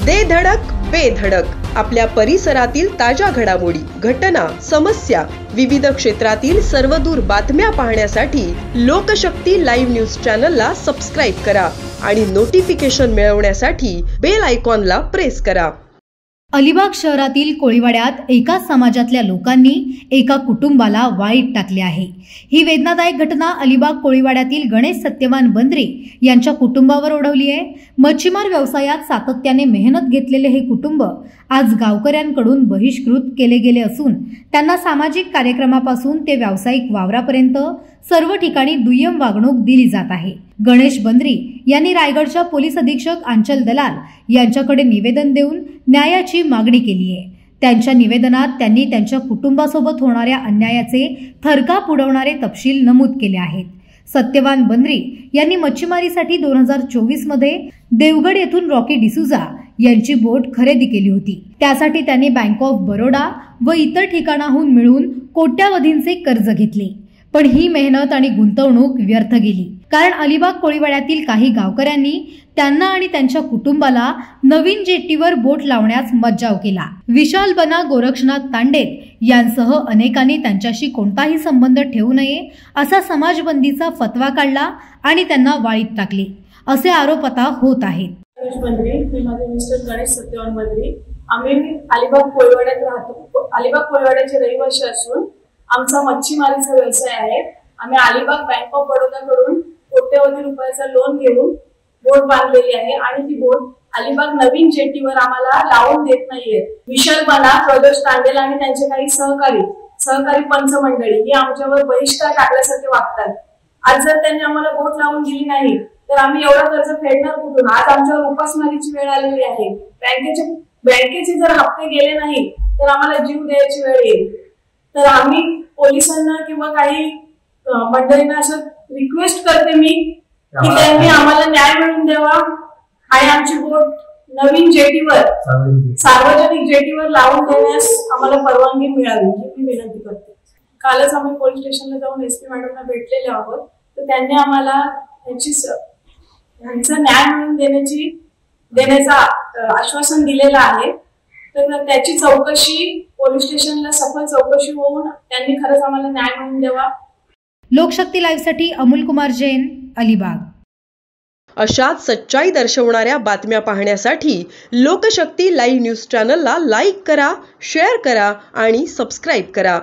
दे धडक बेधडक आपल्या परिसरातील ताज्या घडामोडी, घटना, समस्या, विविध क्षेत्रातील सर्वदूर बातम्या पाहण्यासाठी लोकशक्ती लाईव्ह न्यूज चॅनलला सबस्क्राईब करा आणि नोटिफिकेशन मिळवण्यासाठी बेल आयकॉनला प्रेस करा। अलिबाग शहरातील कोळीवाड्यात एकाच समाजातल्या लोकांनी एका कुटुंबाला वाळीत टाकले आहे। ही वेदनादायक घटना अलिबाग कोळीवाड्यातील गणेश सत्यवान बंद्रे यांच्या कुटुंबावर ओढवली आहे। मच्छीमार व्यवसायात सातत्याने मेहनत घेतलेले हे कुटुंब आज गावकऱ्यांकडून बहिष्कृत केले गेले असून त्यांना सामाजिक कार्यक्रमापासून ते व्यावसायिक वावरापर्यंत सर्व ठिकाणी दुय्यम वागणूक दिली जात आहे। गणेश बंद्रे यांनी रायगडच्या पोलीस अधीक्षक अंचल दलाल यांच्याकडे निवेदन देऊन न्यायाची मागणी केली आहे। त्यांच्या निवेदनात त्यांनी त्यांच्या कुटुंबासोबत होणाऱ्या अन्यायाचे थरकाप उडवणारे तपशील नमूद केले आहेत। सत्यवान बंद्रे यांनी मच्छीमारीसाठी 2024 मध्ये देवगड येथून रॉकी डिसूजा यांची बोट खरेदी केली होती। त्यासाठी त्यांनी बँक ऑफ बरोडा व इतर ठिकाणाहून मिळून कोट्यावधींचे कर्ज घेतले, पण ही मेहनत आणि गुंतवणूक व्यर्थ गेली, कारण अलिबाग कोळीवाड्यातील काही गावकऱ्यांनी त्यांना आणि त्यांच्या कुटुंबाला नवीन जेट्टीवर बोट लावण्यास मज्जाव केला। विशाल बना, गोरक्षनाथ तांडेल यांसह अनेकांनी त्यांच्याशी कोणताही संबंध ठेवू नये असा समाजबंदीचा फतवा काढला आणि त्यांना वाळीत टाकले, असे आरोप आता होत आहेत। माझे मिस्टर गणेश सत्यवान बंद्रे, आम्ही अलिबाग कोळीवाड्यात राहतो। अलिबाग कोळीवाड्याचे रहिवासी असून आमचा मच्छीमारीचा व्यवसाय आहे। आम्ही अलिबाग बँक ऑफ बडोदाकडून कोट्यवधी रुपयाचा लोन घेऊन बोट बांधलेली आहे आणि ती बोट अलिबाग नवीन जेट्टीवर आम्हाला लावून देत नाहीये। विशाल बना, प्रदोष तांडेल आणि त्यांचे काही सहकारी पंच मंडळी ही आमच्यावर बहिष्कार टाकल्यासारखे वागतात। आज जर त्यांनी आम्हाला बोट लावून दिली नाही तर आम्ही एवढा कर्ज फेडणार कुठून? आज आमच्यावर उपासमारीची वेळ आलेली आहे। बँकेचे जर हप्ते गेले नाही तर आम्हाला जीव द्यायची वेळ येईल। तर आम्ही पोलिसांना किंवा काही मंडळींना असं रिक्वेस्ट करते मी की त्यांनी आम्हाला न्याय मिळवून द्यावा आणि आमची बोट नवीन जेटीवर, सार्वजनिक जेटीवर लावून देण्यास आम्हाला परवानगी मिळावी ही मी विनंती करते। कालच आम्ही पोलीस स्टेशनला जाऊन एसपी मॅडमना भेटलेले आहोत, तर त्यांनी आम्हाला यांचा न्याय मिळवून देण्याचं आश्वासन दिलेलं आहे। तर त्याची चौकशी पोलीस स्टेशनला सफल चौकशी होऊन त्यांनी खरंच आम्हाला न्याय मिळवून द्यावा। लोकशक्ती लाईव्ह साठी अमोल कुमार जैन, अलिबाग। अशाच सच्चाई दर्शवणाऱ्या बातम्या पाहण्यासाठी लोकशक्ती लाईव्ह न्यूज चॅनलला लाईक करा, शेअर करा आणि सबस्क्राईब करा।